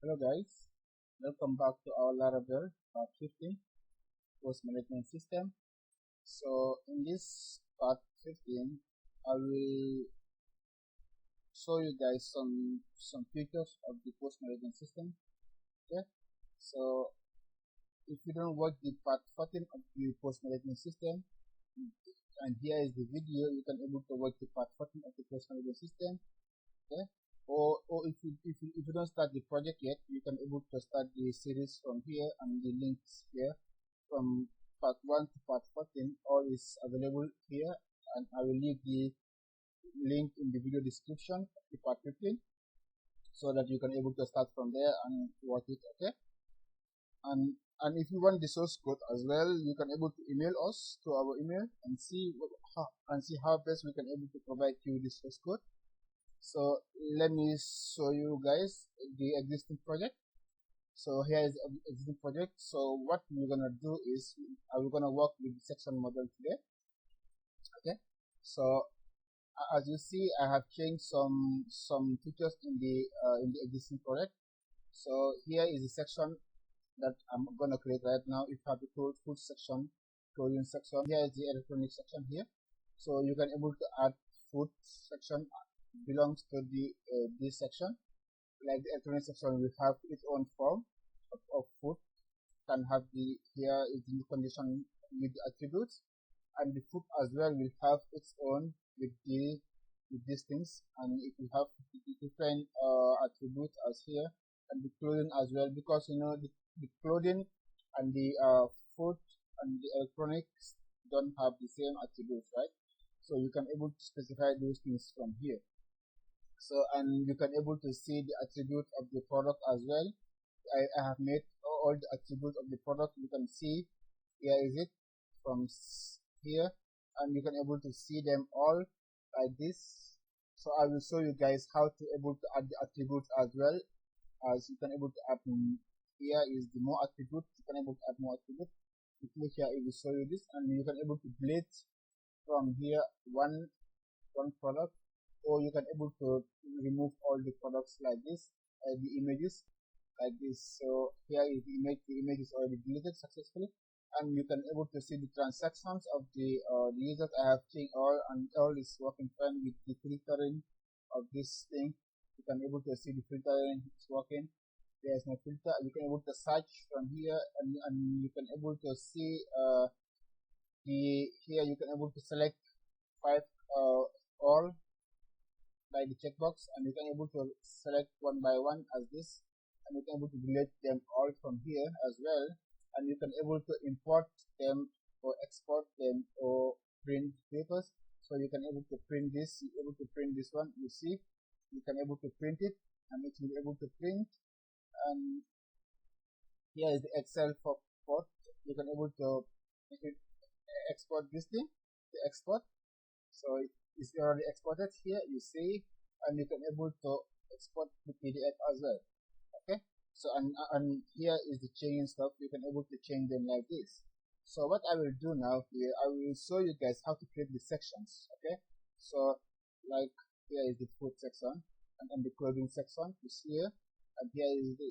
Hello guys, welcome back to our Laravel part 15 post management system. So in this part 15, I will show you guys some features of the post management system. Okay, so if you don't watch the part 14 of the post management system, and here is the video, you can able to watch the part 14 of the post management system. Okay, or if you don't start the project yet, you can able to start the series from here, and the links here from part 1 to part 14 all is available here, and I will leave the link in the video description of the part 15 so that you can able to start from there and watch it. Okay, and if you want the source code as well, you can able to email us to our email and see how best we can able to provide you the source code. So let me show you guys the existing project. So here is the existing project. So what we're gonna do is we're gonna work with the section model today. Okay, so as you see, I have changed some features in the existing project. So here is the section that I'm gonna create right now. If you have the food section, clothing section, here is the electronic section here. So you can able to add food section belongs to the this section. Like the electronic section will have its own form of food, can have the here is the condition with the attributes, and the food as well will have its own with these things, and it will have the different attributes as here, and the clothing as well, because you know the clothing and the food and the electronics don't have the same attributes, right? So you can able to specify those things from here. So and you can able to see the attribute of the product as well. I have made all the attributes of the product. You can see here is it from here, and you can able to see them all like this. So I will show you guys how to able to add the attributes as well. As you can able to add here is the more attributes. You can able to add more attributes. You click here, it will show you this, and you can able to delete from here one product, or you can able to remove all the products like this, the images like this. So here is the image is already deleted successfully, and you can able to see the transactions of the users. I have changed all, and all is working fine with the filtering of this thing. You can able to see the filtering is working. There is no filter. You can able to search from here, and you can able to see here you can able to select 5 all by the checkbox, and you can able to select one by one as this, and you can able to delete them all from here as well, and you can able to import them or export them or print papers. So you can able to print this, able to print this one. You see, you can able to print it, and it will be able to print. And here is the Excel for port. You can able to export this thing to export. So it's already exported here, you see, and you can able to export the PDF as well. Okay, so and here is the changing stuff. You can able to change them like this. So what I will do now here, I will show you guys how to create the sections. Okay, so like here is the food section, and the clothing section is here, and here is the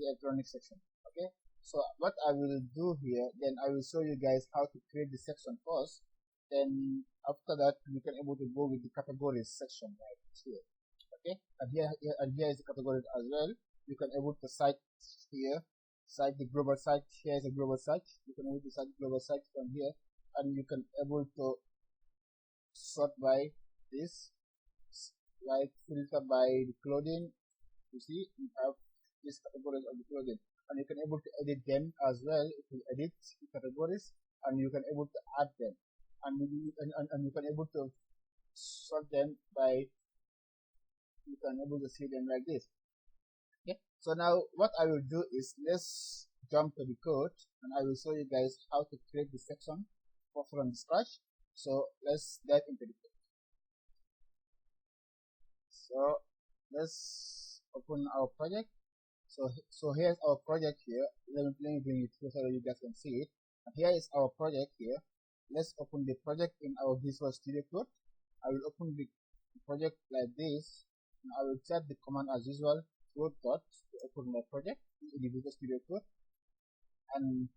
electronic section. Okay, so what I will do here, then I will show you guys how to create the section first. Then after that, you can able to go with the categories section right here. Okay, and here is the categories as well. You can able to cite here, cite the global site. Here is a global site. You can able to cite global site from here, and you can able to sort by this, like filter by the clothing. You see, you have these categories of the clothing, and you can able to edit them as well. If you edit the categories, and you can able to add them, and you can able to sort them by, you can able to see them like this. Okay, so now what I will do is, let's jump to the code, and I will show you guys how to create the section from scratch. So let's dive into the code. So let's open our project. So here's our project here. Let me bring it here so that you guys can see it. And here is our project here. Let's open the project in our Visual Studio Code. I will open the project like this, and I will type the command as usual, code dot to open my project in the Visual Studio Code, and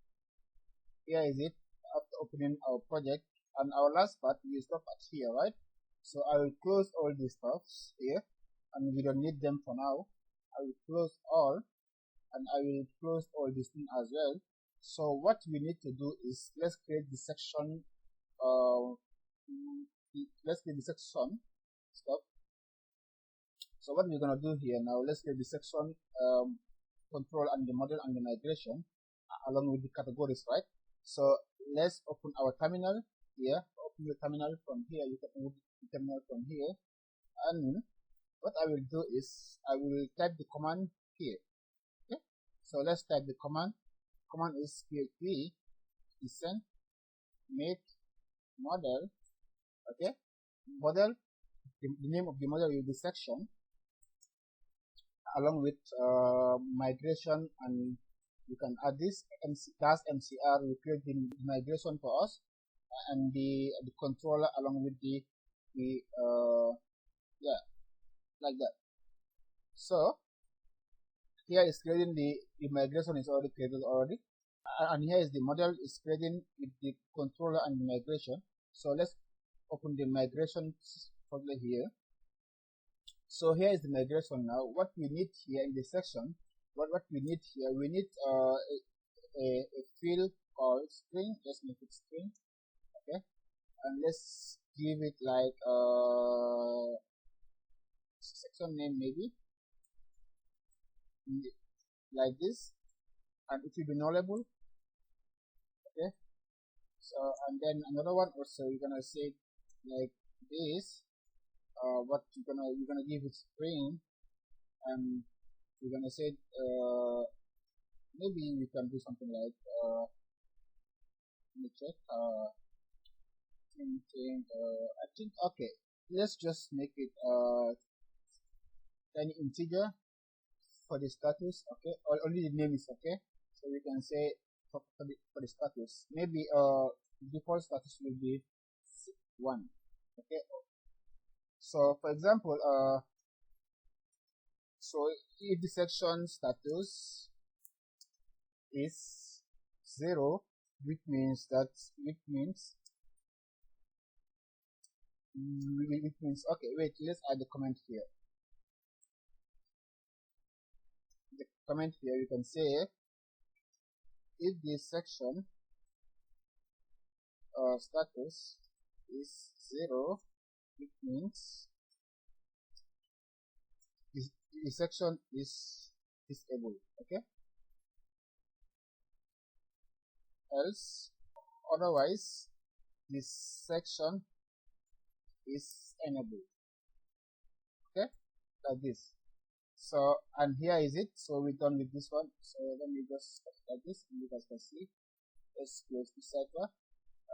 here is it after opening our project. And our last part we stop at here, right? So I will close all these stuffs here, and we don't need them for now. I will close all, and I will close all this thing as well. So what we need to do is let's create the section. Let's create the section. Stop. So what we're gonna do here now, let's create the section control and the model and the migration along with the categories, right? So let's open our terminal here. Open the terminal from here. You can open the terminal from here, and what I will do is I will type the command here. Okay, so let's type the command. Command is php descent make model. Okay, model, the name of the model will be section, along with migration, and you can add this mcr will create the migration for us, and the controller along with the yeah, like that. So here is creating the migration is already created already, and here is the model is creating with the controller and the migration. So let's open the migration folder here. So here is the migration now. What we need here in this section, what we need here, we need a field called string. Let's make it string. Okay, and let's give it like section name maybe like this, and it will be nullable. Okay, so and then another one also you're gonna say like this. What you're gonna give it string, and you're gonna say maybe we can do something like let me check I think okay, let's just make it any integer for the status. Okay, or only the name is okay, so we can say for the status maybe default status will be 1. Okay, so for example so if the section status is 0, which means okay, wait, let's add the comment here. The comment here you can say if the section status is 0, which means the section is disabled. Okay, else otherwise this section is enabled. Okay, like this. So and here is it. So we're done with this one. So let me just like this, and you guys can see. Let's close the sidebar,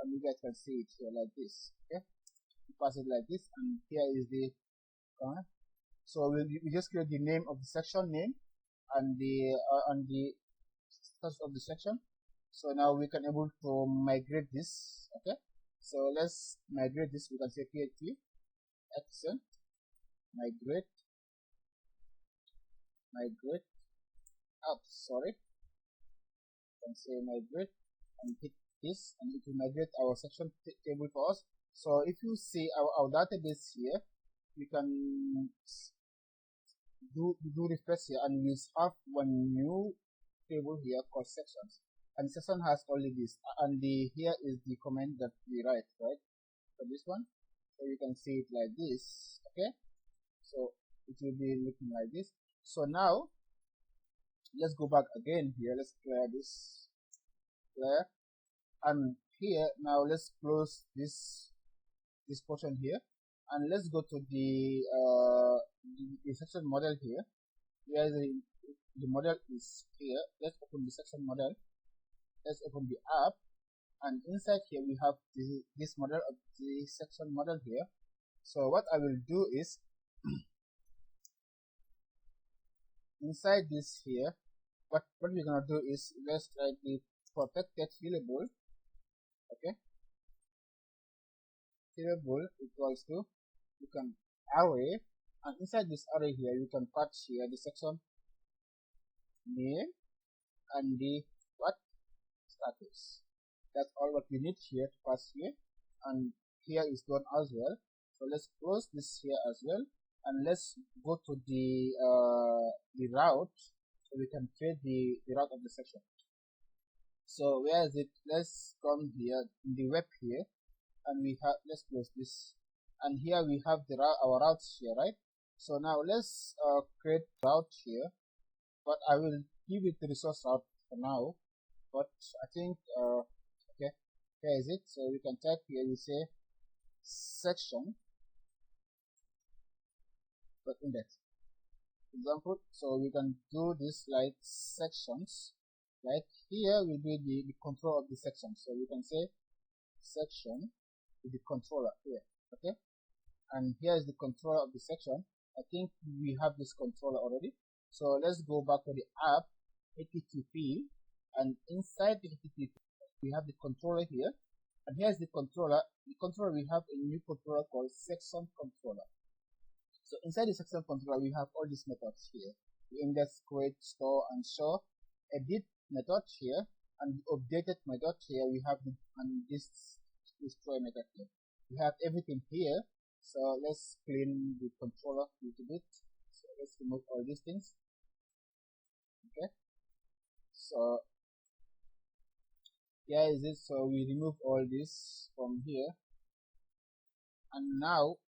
and you guys can see it here like this. Okay, you pass it like this, and here is the so we just create the name of the section name and the status of the section. So now we can able to migrate this. Okay, so let's migrate this. We can say php accent migrate up. Sorry, you can say migrate and hit this, and it will migrate our section table for us. So if you see our database here, we can do refresh here, and we have one new table here called sections, and section has only this, and here is the comment that we write right for this one. So you can see it like this. Okay, so it will be looking like this. So now let's go back again here. Let's clear this layer, and here now let's close this portion here, and let's go to the section model here. Where the model is here. Let's open the section model. Let's open the app, and inside here we have this model of the section model here. So what I will do is inside this here, what we're gonna do is let's write the protected variable. Okay, variable equals to, you can array, and inside this array here you can patch here the section name and the what status. That's all what we need here to pass here, and here is done as well. So let's close this here as well, and let's go to the route, so we can create the route of the section. So where is it? Let's come here in the web here, and we have, let's close this, and here we have the our routes here, right? So now let's create route here, but I will give it the resource route for now. But I think okay, here is it. So we can type here, we say section dot index example. So we can do this like sections, like here will be the control of the section. So we can say section with the controller here, okay, and here is the controller of the section. I think we have this controller already. So let's go back to the app http, and inside the http we have the controller here, and here's the controller. The controller, we have a new controller called section controller. So inside the section controller we have all these methods here: the index, create, store, and show, edit method here, and the updated method here. We have the, and this destroy method here. We have everything here. So let's clean the controller a little bit. So let's remove all these things. Okay, so here is it. So we remove all this from here, and now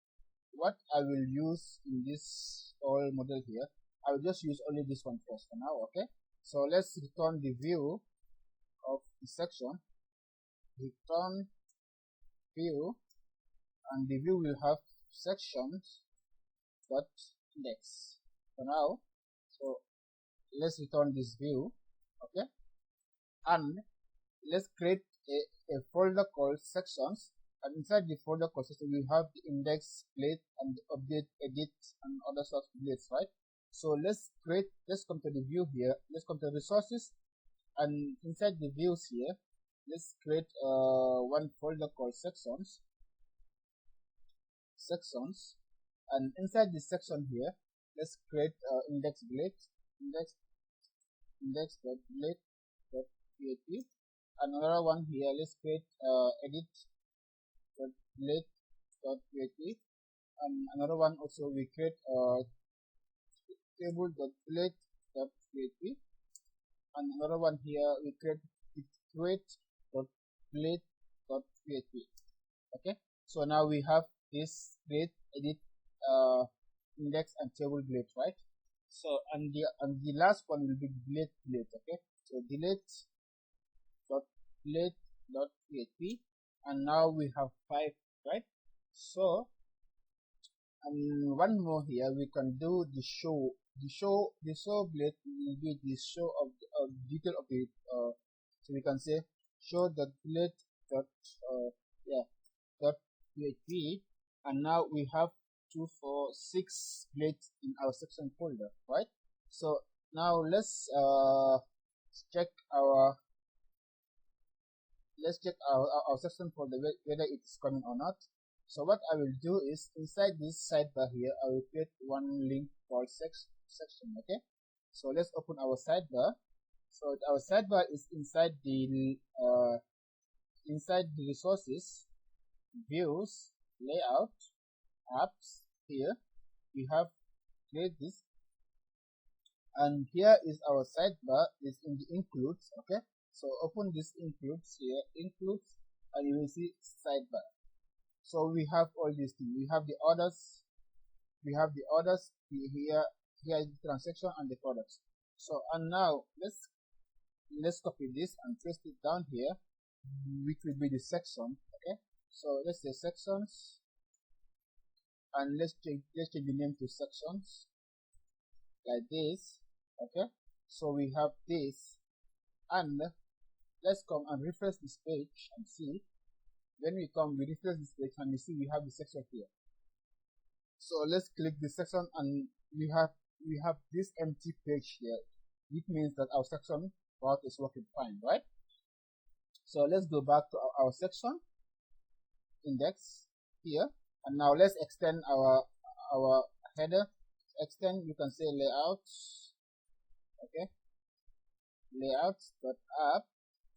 what I will use in this whole model here, I will just use only this one first for now. Okay, so let's return the view of the section, return view, and the view will have sections dot index for now. So let's return this view, okay, and let's create a folder called sections, and inside the folder called section we have the index, plate, and the update, edit, and other sorts of plates, right? So let's come to the view here, let's come to resources, and inside the views here let's create one folder called sections, and inside this section here let's create index blade, index.blade.php, another one here let's create edit.blade.php, and another one also we create table.blade.php, and another one here we create create.blade.php. okay, so now we have this create, edit, index, and table blade, right? So and the last one will be delete. Okay, so delete.blade.php, and now we have 5, right? So and one more here, we can do the show. The show blade will be the show of the detail of the so we can say show the blade dot dot php, and now we have 2, 4, 6 blades in our section folder, right? So now let's check our section folder whether it is coming or not. So what I will do is inside this sidebar here I will create one link called section. Okay, so let's open our sidebar. So our sidebar is inside the resources, views, layout, apps. Here we have create this, and here is our sidebar is in the includes. Okay, so open this includes here, includes, and you will see sidebar. So we have all these things. We have the orders. Here is the transaction and the products. So and now let's copy this and paste it down here, which will be the section. Okay, so let's say sections, and let's change the name to sections like this. Okay, so we have this, and let's come and refresh this page and see. When we come, we refresh this page and we see we have the section here. So let's click this section, and we have this empty page here, which means that our section part is working fine, right? So let's go back to our section index here, and now let's extend our header. Extend, you can say layout. Okay, layout.app,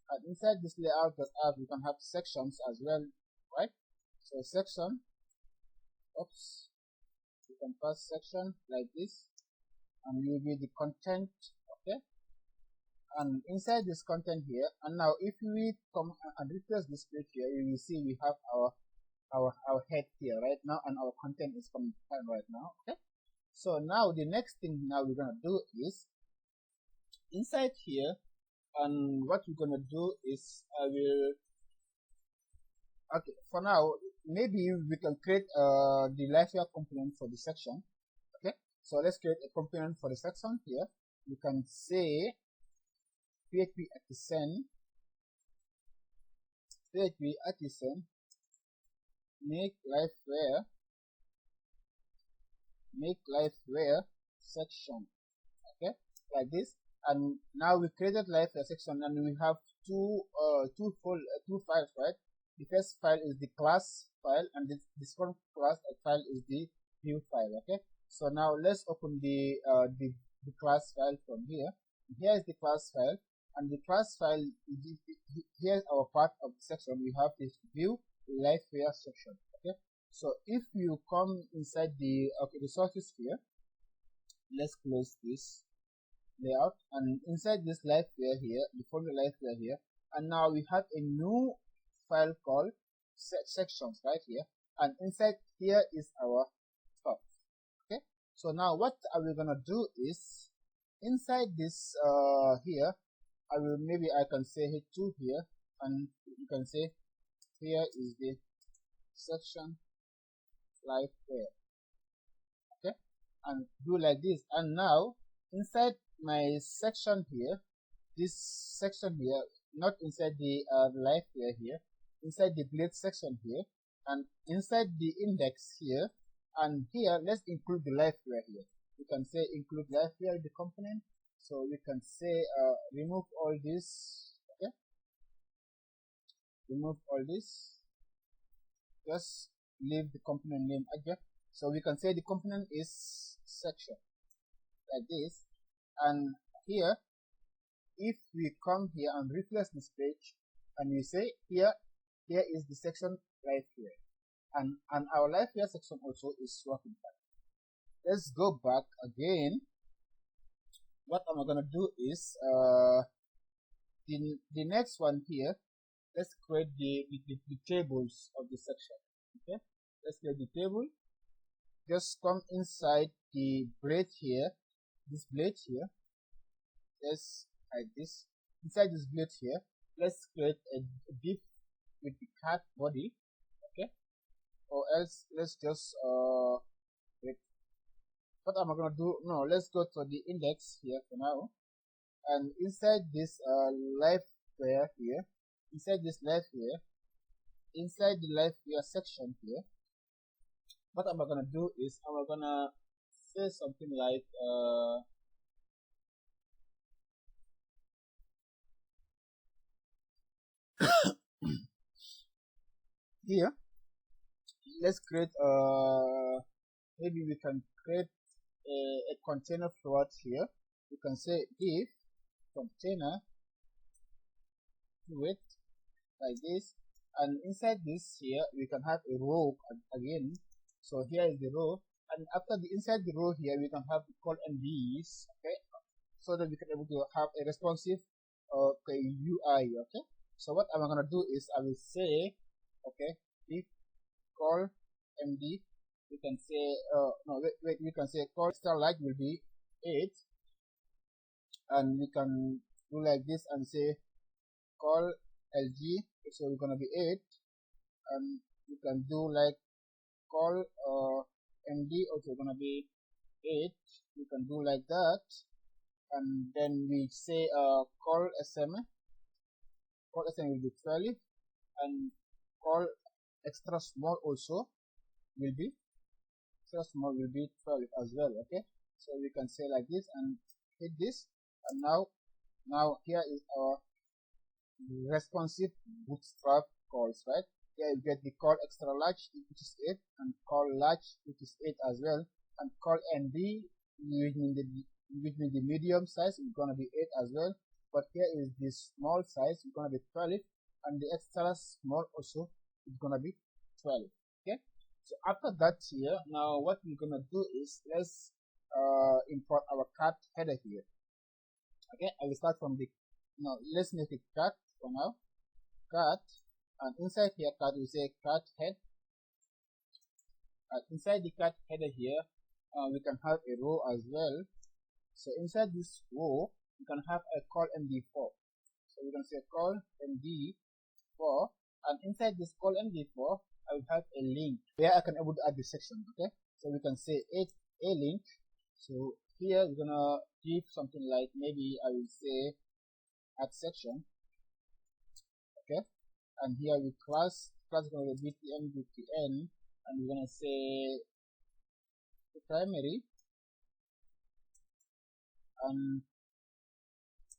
and inside this layout.app you can have sections as well, right? So section, oops, you can pass section like this, and will be the content, okay? And inside this content here, and now if we come and replace this page here, you will see we have our head here right now, and our content is coming right now, okay? So now the next thing now we're gonna do is inside here, and what we're gonna do is okay, for now maybe we can create the LIVEWIRE component for the section, okay? So let's create a component for the section here. You can say PHP artisan make LIVEWIRE section, okay, like this. And now we created LIVEWIRE section, and we have two files, right? The first file is the class file, and this one class file is the view file, okay? So now let's open the class file from here. Here is the class file, and the class file, here's our part of the section. We have this view LIVEWIRE section, okay? So if you come inside the resources here, let's close this layout, and inside this LIVEWIRE here, the folder LIVEWIRE here, and now we have a new file called sections right here, and inside here is our stuff, okay? So now what are we gonna do is inside this here, I can say hit 2 here, and you can say here is the section LIVEWIRE, okay, and do like this. And now inside my section here, this section here, not inside the LIVEWIRE here, inside the blade section here, and inside the index here, and here let's include the LIVEWIRE here. You can say include LIVEWIRE the component. So we can say remove all this, okay, remove all this, just leave the component name again. So we can say the component is section like this. And here, if we come here and refresh this page, and we say here is the section LIVEWIRE, and our LIVEWIRE section also is working fine. Let's go back again. What am I gonna do is the next one here, let's create the tables of the section, okay? Let's create the table. Just come inside the blade here, this blade here, let's hide this. Inside this blade here, let's create a div with the cat body, okay? Or else let's just wait. What am I gonna do? No, let's go to the index here for now, and inside this LIVEWIRE here, inside this LIVEWIRE, inside the LIVEWIRE section here, what am I gonna do is I'm gonna say something like here, let's create maybe we can create a container float here. You can say if container with like this, and inside this here we can have a row again. So here is the row, and after the inside the row here we can have call MVs, okay, so that we can able to have a responsive UI, okay? So what I'm gonna do is I will say, okay, if call MD, we can say no wait, we can say call starlight will be 8, and we can do like this and say call LG, so we're gonna be 8, and we can do like call MD also gonna be 8. We can do like that, and then we say call SM will be 12, and call extra small also will be 12 as well, okay? So we can say like this and hit this, and now here is our responsive bootstrap calls, right? Here you get the call extra large, which is 8, and call large, which is 8 as well, and call ND, which means the medium size is gonna be 8 as well. but here is the small size, it's gonna be 12, and the extra small also is gonna be 12. Okay, so after that here, now what we're gonna do is let's import our cat header here. Okay, I will start from the now. Let's make it cat for now. Cat, and inside here cat we say cat head. And inside the cat header here, we can have a row as well. So inside this row, we can have a call md4. So we can say call md4, and inside this call md4, I will have a link where I can able to add the section. Okay, so we can say a link. So here we're gonna give something like, maybe I will say add section. Okay, and here we class is gonna be btn, and we're gonna say the primary, and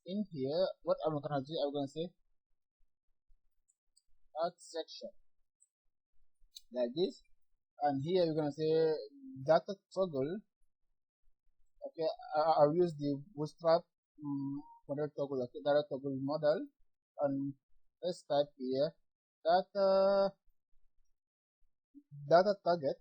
in here what I'm gonna do, I'm gonna say add section like this, and here we're gonna say data toggle. Okay, I'll use the bootstrap model toggle. Okay, data toggle model, and let's type here data target.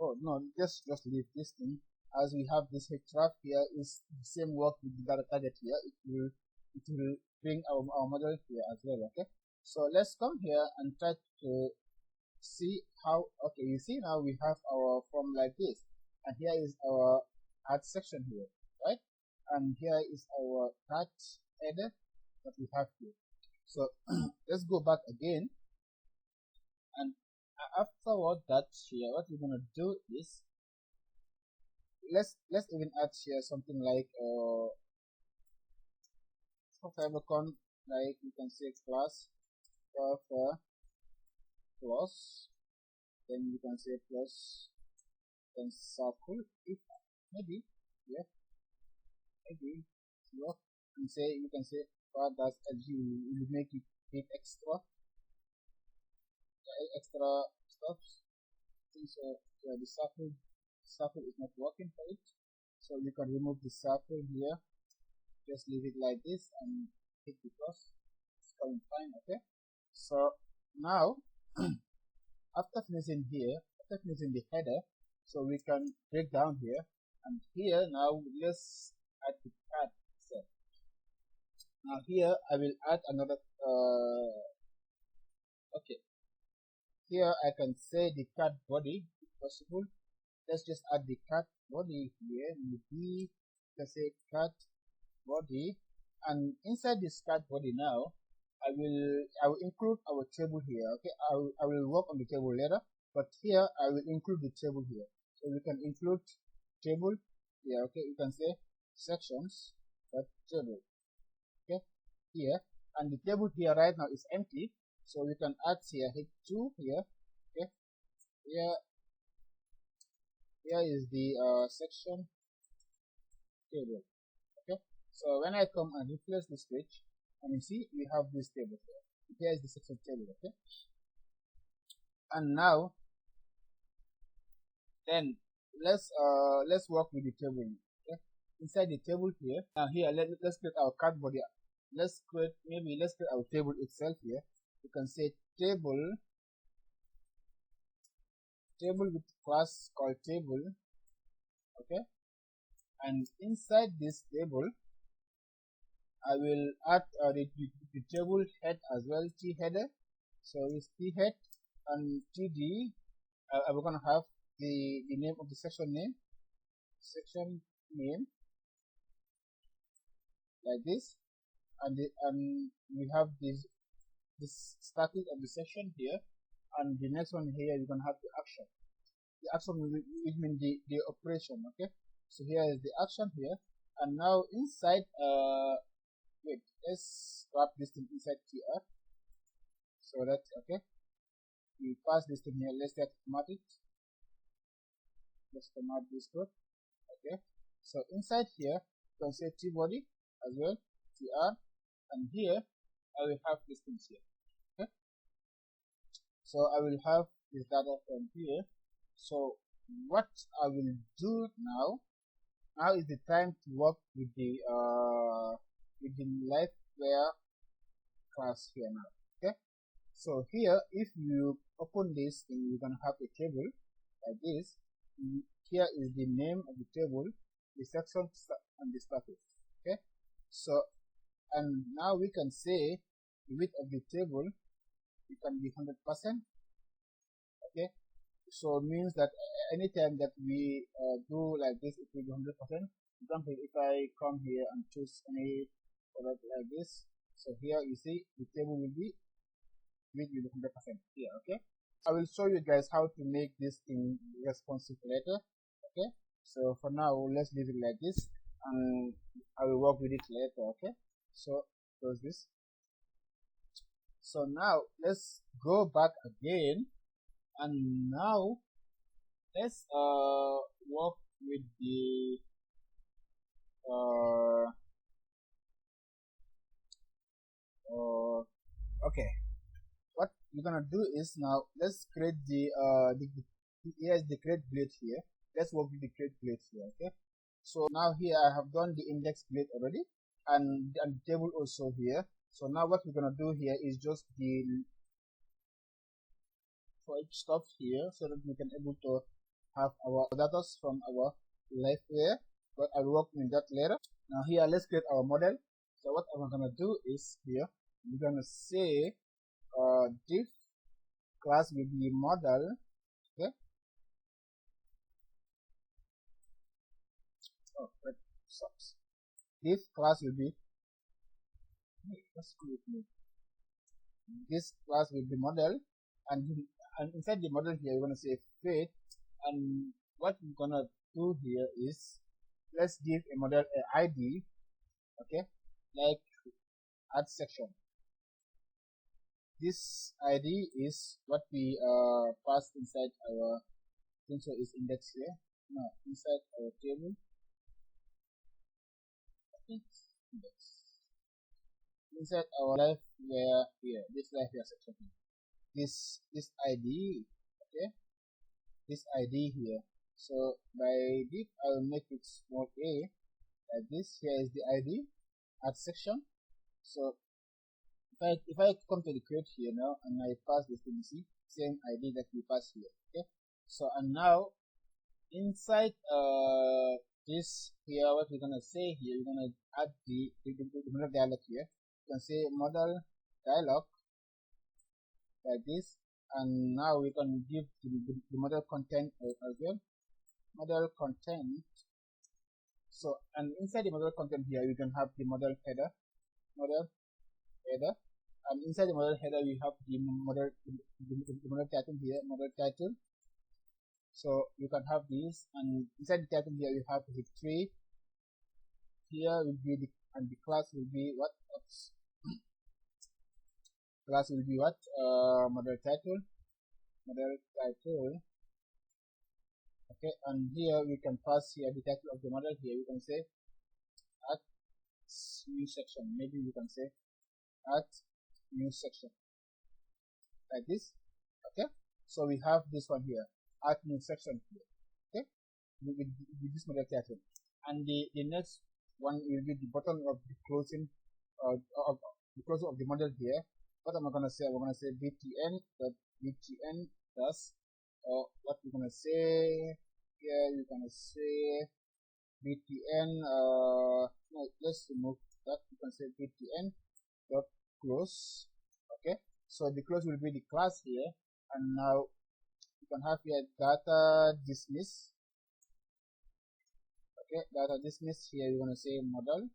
Oh no, just leave this thing, as we have this href here is the same work with the data target here. It will bring our model here as well. Okay, so let's come here and try to see how. Okay, you see now we have our form like this, and here is our add section here, right? And here is our cat header that we have here. So let's go back again, and afterward that here, what we're gonna do is let's even add here something like favicon, like you can say class plus, then you can say plus, then circle, if maybe, yeah, maybe look, and say you can say that's you will make it big extra stuff. So yeah, the circle is not working for it, so you can remove the circle here, just leave it like this and hit the plus. It's coming fine. Okay, so now after finishing the header, so we can break down here, and here now let's add the cat itself. Now here I will add another okay, here I can say the cat body if possible. Let's just add the cat body here, maybe let's say cat body, and inside this cat body now I will include our table here. Okay, I will work on the table later, but here I will include the table here. So we can include table here. Okay, you can say sections table. Okay, here, and the table here right now is empty, so we can add here h2 here. Okay, here is the section table. Okay, so when I come and refresh this page, and you see we have this table here. Here is the section table. Okay, and now then let's work with the table. Okay, inside the table here, now here let's create our cat body. Let's create our table itself here. You can say table with class called table. Okay, and inside this table I will add the table head as well, t header. So it's t head and td. We're gonna have the name of the section name like this, and we have this starting of the section here, and the next one here we're gonna have the action. The action will mean the operation. Okay, so here is the action here, and now inside wait, let's wrap this thing inside tr, so that okay, we pass this thing here. Let's get format it. Let's format this code. Okay, so inside here you can say t body as well, tr, and here I will have these things here. Okay, so I will have this data from here. So what I will do now now is the time to work with the LiveWire class here now. Okay, so here if you open this, then you're gonna have a table like this. Here is the name of the table, the section, and the status. Okay, so and now we can say the width of the table, it can be 100%. Okay, so it means that anytime that we do like this, it will be 100%. For example, if I come here and choose any product like this, so here you see the table will be with 100% here. Okay, I will show you guys how to make this thing responsive later. Okay, so for now let's leave it like this, and I will work with it later. Okay, so close this. So now let's go back again, and now let's work with the okay, what we're gonna do is now let's create the here's the create blade here. Let's work with the create blade here. Okay, so now here I have done the index blade already, and the table also here. So now what we're gonna do here is just the for each stuff here, so that we can able to have our data from our LiveWire, but I'll work in that later. Now here let's create our model. So what I'm gonna do is here we're gonna say div class will be model. Okay, oh that sucks. Div class will be this class will be model, and inside the model here we're gonna say create, and what we're gonna do here is let's give a model an ID. Okay, like add section. This ID is what we passed inside our so is index here. No, inside our table. Index. Inside our LiveWire here, this LiveWire section here. This ID, okay, this ID here. So by div I will make it small a like this. Here is the ID, add section. So if I come to the create here now and I pass this to the same ID that we pass here. Okay, so and now inside this here, what we're gonna say here, we're gonna add the model dialog here. You can say model dialog like this, and now we can give the model content as well. Model content. So and inside the model content here, you can have the model header, and inside the model header we have the model title here, model title. So you can have this, and inside the title here you have the tree. Here will be the and the class will be what? Class will be what? Model title. Okay, and here we can pass here the title of the model. Here we can say add new section. Maybe we can say add new section like this. Okay, so we have this one here, add new section here. Okay, with this model title, and the next one will be the button of the closing of the closing of the model here. What am I gonna say? We're gonna say btn plus, or what we're gonna say here, you're gonna say btn no, let's remove that. You can say btn dot close. Okay, so the close will be the class here, and now you can have here data dismiss. Okay, data dismiss here you're gonna say model,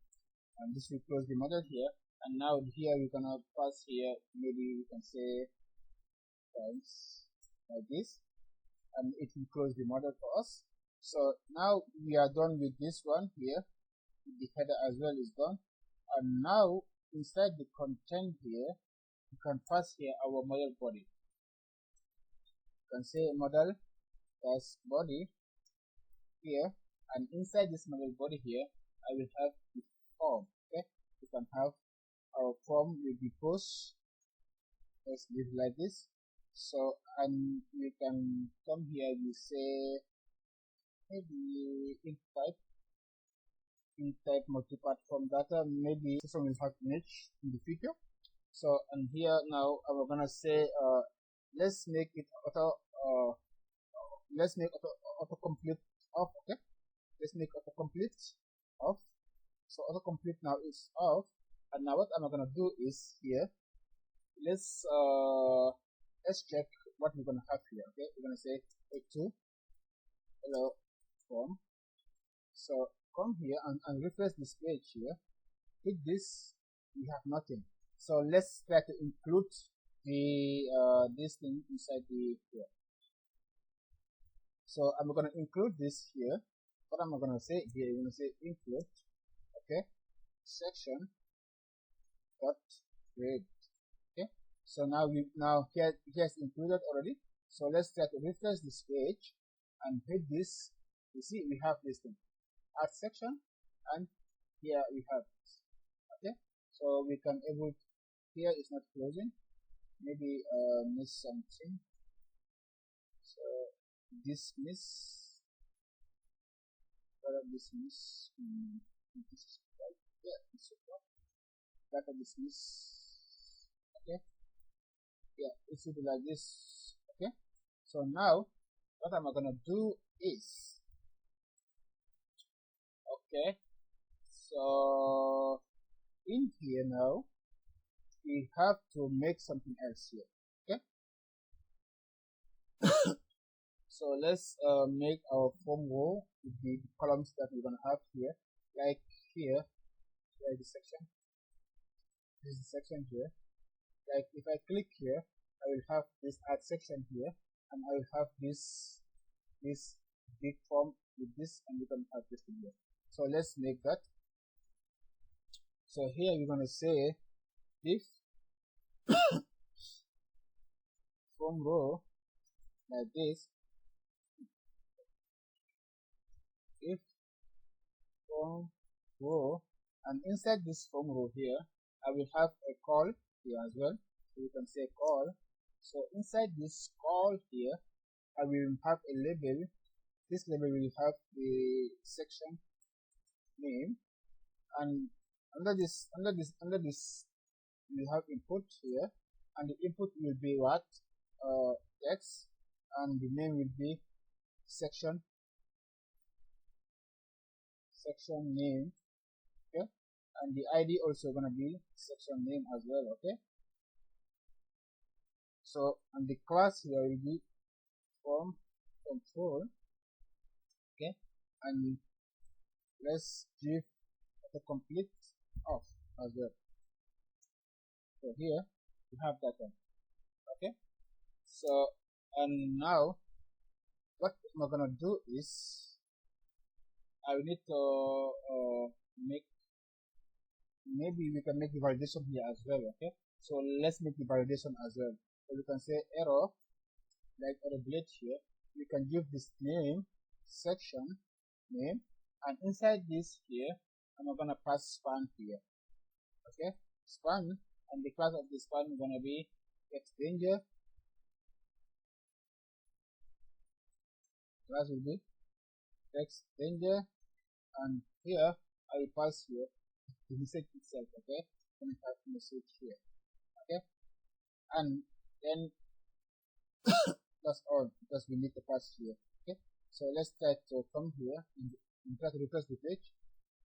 and this will close the model here, and now here we're gonna pass here, maybe we can say times like this, and it will close the model for us. So now we are done with this one here. The header as well is done, and now inside the content here you can pass here our model body. You can say model plus body here, and inside this model body here I will have the form. Okay, you can have our form will be post. Let's leave like this. So and we can come here, we say maybe ink type. in type multi-part form data. Maybe system will have image in the future. So, and here now I'm gonna say let's make it autocomplete off. Okay, let's make autocomplete off. So autocomplete now is off, and now what I'm gonna do is here, let's check what we're gonna have here. Okay, we're gonna say a2 hello form. So come here and refresh this page here, hit this, we have nothing. So let's try to include the this thing inside the here. So I'm gonna include this here. What I'm gonna say here, I'm gonna say include, okay, section dot grade. Okay, so now here's included already. So let's try to refresh this page and hit this. You see we have this thing, add section, and here we have this. Okay, so we can able, here is not closing, maybe miss something. So dismiss, dismiss, this is right. Yeah, it's okay. Data dismiss. Okay, yeah, it should be like this. Okay, so now what I'm gonna do is, okay, so in here now we have to make something else here. Okay, so let's make our form row with the columns that we're gonna have here. Like here, there is a section. This is a section here. Like if I click here, I will have this add section here, and I will have this big form with this, and we can have this here. So let's make that. So here we're gonna say if form row like this, if form row, and inside this form row here I will have a call here as well. So you can say call. So inside this call here I will have a label. This label will have the section name, and under this we have input here, and the input will be what, text, and the name will be section name. Okay, and the ID also gonna be section name as well. Okay, so and the class here will be form control. Okay, and let's give the complete off as well. So here we have that one. Okay, so and now what I'm gonna do is I will need to make, maybe we can make the validation here as well. Okay, so let's make the validation as well. So we can say error, like error blade here. We can give this name section name, and inside this here I'm gonna pass span here. Okay, span, and the class of the span is gonna be text danger. Class will be text danger, and here I will pass here the message itself. Okay, and have message here. Okay, and then that's all, because we need to pass here. Okay, so let's try to come here and try to refresh the page.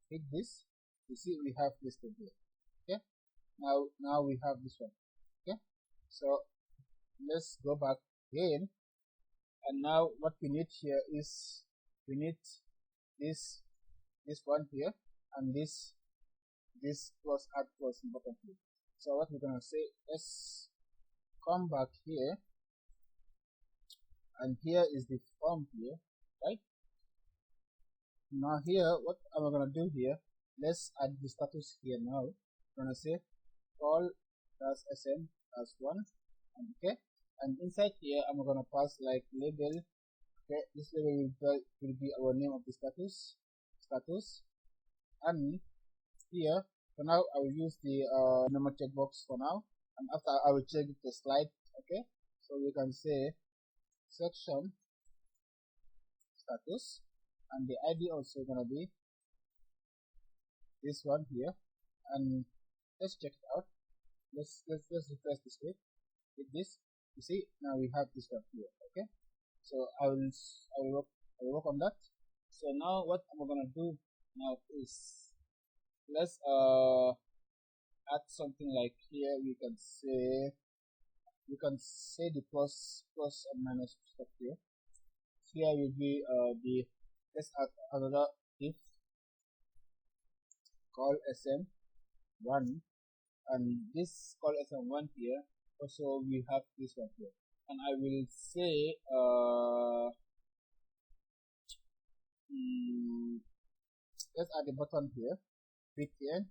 Hit this, you see we have this thing here. Okay, now we have this one. Okay, so let's go back again, and now what we need here is we need this one here, and this plus add plus important here. So what we're gonna say, let's come back here, and here is the form here, right? Now here what am I gonna do here, let's add the status here. Now I'm gonna say call plus sm as 1, and okay, and inside here I'm gonna pass like label. Okay, this label will be our name of the status, and here for now I will use the normal checkbox for now, and after I will check the slide. Okay, so we can say section status, and the ID also gonna be this one here, and let's check it out. Let's refresh this page with this. You see, now we have this one here. Okay, so I will work on that. So now what I'm gonna do now is, let's add something like here. We can say the plus and minus stuff here. Here will be the, let's add another if call sm1, and this call sm1 here also we have this one here, and I will say let's add a button here, btn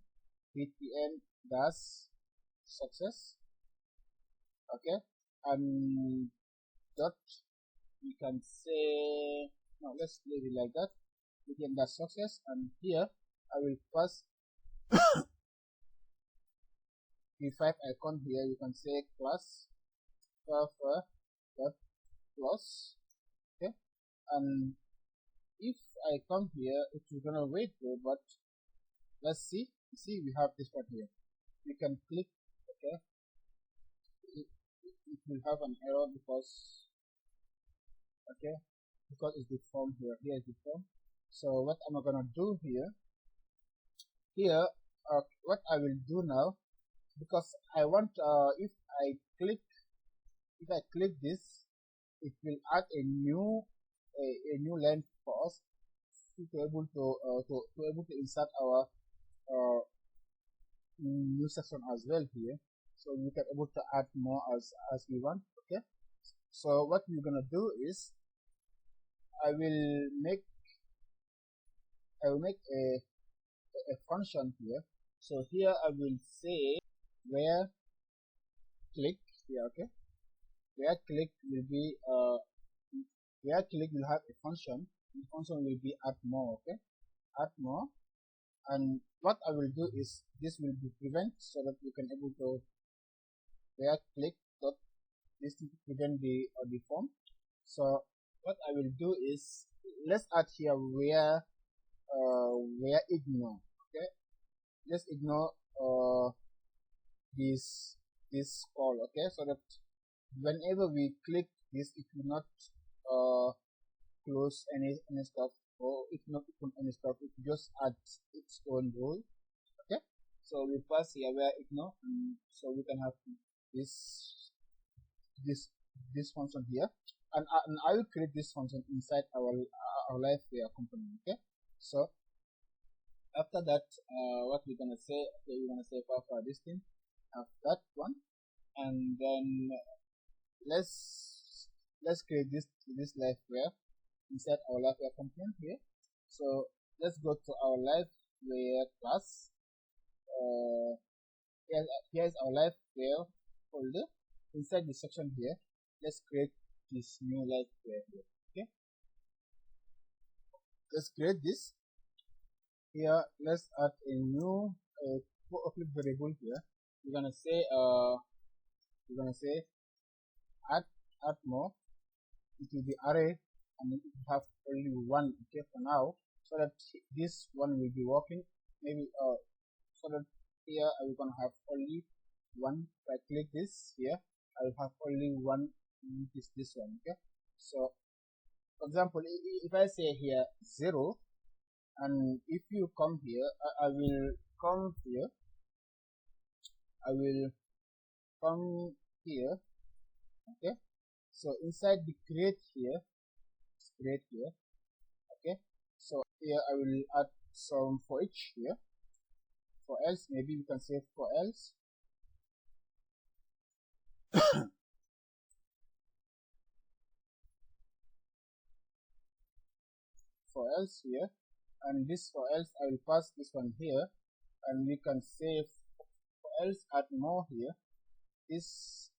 dash success. Okay, and dot, we can say, no, let's leave it like that, btn dash success, and here I will pass v5 icon here. You can say class dot plus. Okay, and if I come here, it's gonna wait though, but let's see. You see, we have this part here. We can click. Okay, it will have an error because, okay, because it's the form here. Here is the form. So what am I gonna do here? What I will do now, because I want if I click this, it will add a new line for us to be able to insert our new section as well here, so we can able to add more as we want. Okay, so what we're gonna do is I will make a function here. So here I will say where click here. Okay, where click will be where click will have a function. The function will be add more. Okay, add more, and what I will do is this will be prevent, so that you can able to where click dot this to prevent the form. So what I will do is, let's add here where ignore. Okay, let's ignore this call. Okay, so that whenever we click this, it will not close any stuff, or it will not open any stuff. It just adds its own rule. Okay, so we pass here where ignore, and so we can have this function here, and I will create this function inside our LiveWire component. Okay, so after that, what we're gonna say, okay, we're gonna say for this thing, have that one, and then let's create this LiveWire inside our LiveWire component here. So let's go to our LiveWire class. Here's our LiveWire folder. Inside the section here, let's create this new LiveWire here. Okay, let's create this here. Let's add a new public variable here. We're gonna say add more. It will be array, and it will have only one. Okay, for now, so that this one will be working. Maybe so that here I will gonna have only one. If I click this here, I will have only one, which is this one. Okay, so for example, if I say here 0, and if you come here, I will come here. Okay, so inside the create here, okay, so here I will add some for each here. For else, maybe we can say for else. For else here, and this for else I will pass this one here, and we can say for else add more here. This,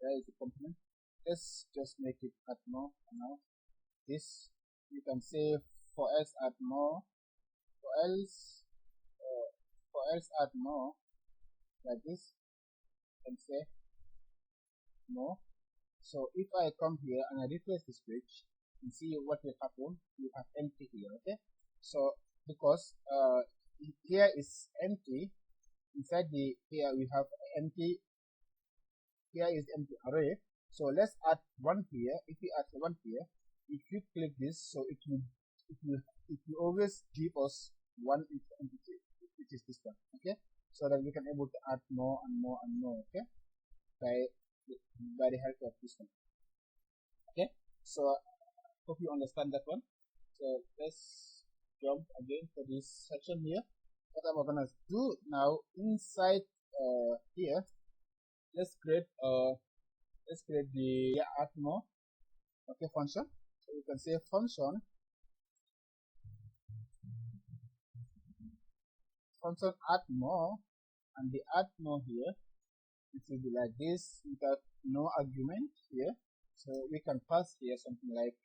there is the component. Let's just make it add more for now. This, you can say for else add more. For else add more, like this. You can say more. So if I come here and I refresh this page, and see what will happen, you have empty here. Okay, so because here is empty. Inside the here we have empty. Here is empty array. So let's add one here. If we add one here, if you click this, so it will always give us one entity, which is this one. Okay, so that we can able to add more and more and more. Okay, by the help of this one. Okay, so hope you understand that one. So let's jump again to this section here. What I'm gonna do now inside here, let's create the add more, okay, function. So you can say function add more, and the add more here, it will be like this without no argument here. So we can pass here something like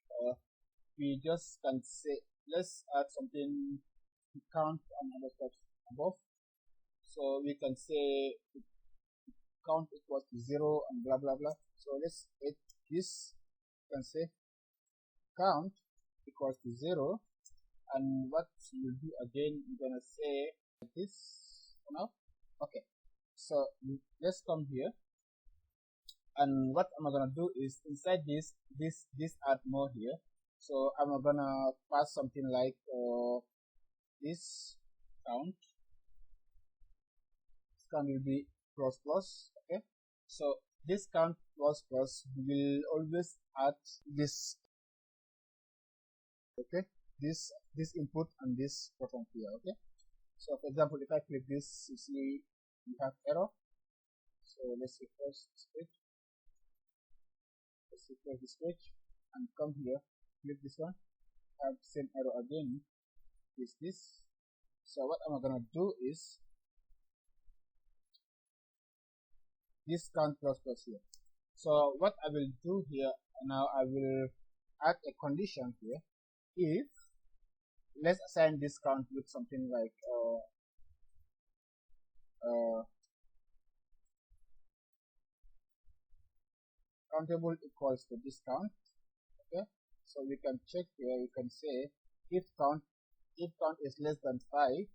we just can say, let's add something count and other stuff above. So we can say count equals to 0 and blah blah blah. So let's add this. You can say count equals to 0, and what you do again, you're gonna say this now. Okay, so let's come here, and what I'm gonna do is inside this add more here. So I'm gonna pass something like this count. This count will be plus plus. Okay, so this count plus plus will always add this. Okay, this input and this button here. Okay, so for example, if I click this, you see we have error. So let's refresh this page. Let's refresh this page and come here, click this one, have same error again. Is this. So what I'm gonna do is this count plus plus here. So what I will do here now, I will add a condition here. If let's assign this count with something like countable equals to this count. Okay, so we can check here. We can say if count is less than 5.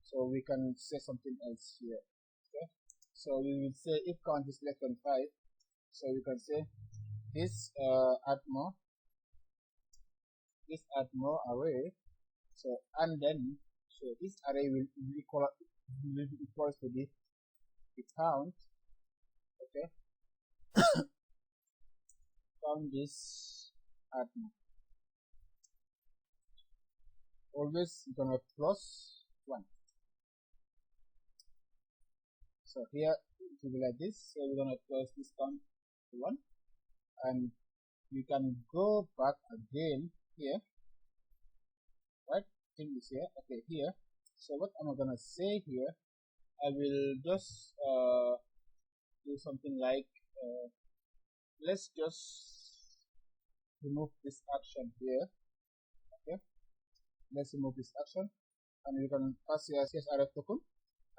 So we can say something else here. Okay, so we will say if count is less than 5. So we can say this add more array. So and then so this array will be equal to the count. Okay, count this add more. Always gonna plus 1. So here it will be like this. So we're gonna close this count to 1, and we can go back again here. Right, thing is here. Okay, here. So what am I gonna say here? I will just do something like let's just remove this action here. Okay, let's remove this action, and we're gonna pass here CSRF token,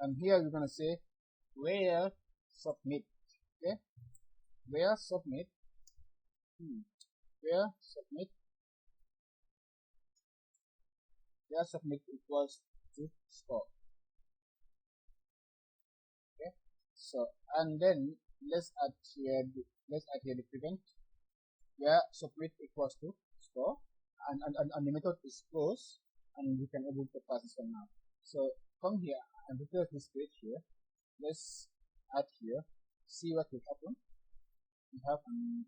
and here we're gonna say where submit. Okay, where submit equals to score. Okay, so and then let's add here the prevent where submit equals to score, and the method is close, and we can able to pass this one now. So come here and replace this page here. Let's add here, see what will happen. We have an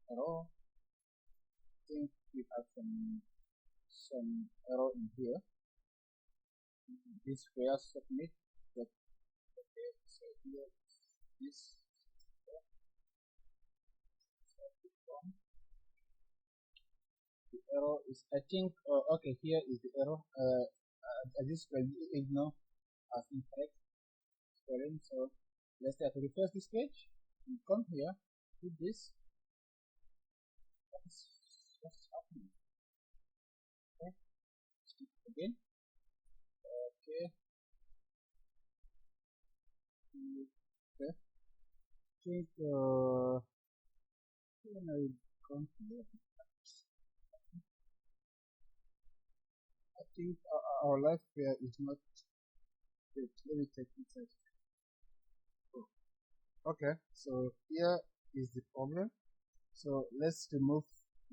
error. I think we have some error in here. This where submit. Okay, so here this. The error is, I think, okay, here is the error. This will ignore as incorrect spelling. So let's try to refresh this page and come here with this. What's happening? Okay, again. Okay. Okay. I think when I come here. think our LiveWire is not good. Let me check inside. Oh, okay, so here is the problem. So let's remove,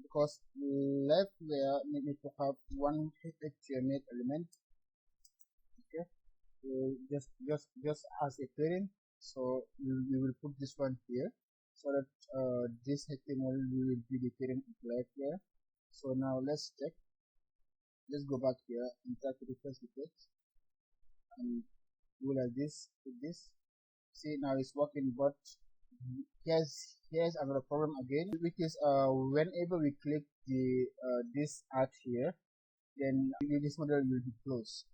because LiveWire need to have one HTML element. Okay, so just as a parent. So we will put this one here, so that this HTML will be the parent of LiveWire. So now let's check. Let's go back here and try to refresh the page, and do like this with this. See, now it's working, but here's another problem again, which is whenever we click the this art here, then this model will be closed.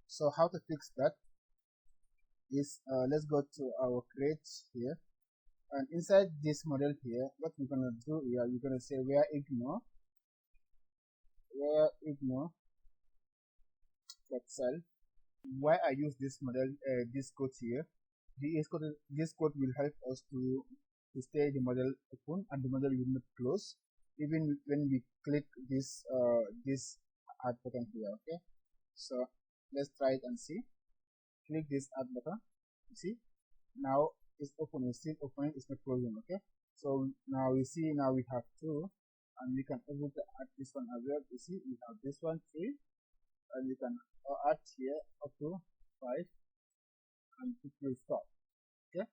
So how to fix that is, let's go to our create here, and inside this model here, what we're gonna do here, we're gonna say where ignore self. Why I use this model, this code here, this code will help us to stay the model open and the model will not close even when we click this this add button here. Okay, so let's try it and see. Click this add button. You see, now it's open. It's still open. It's not closing. Okay, so now we see, now we have two, and we can able to add this one as well. You see, we have this one 3, and we can add here up to 5, and it will stop. Okay,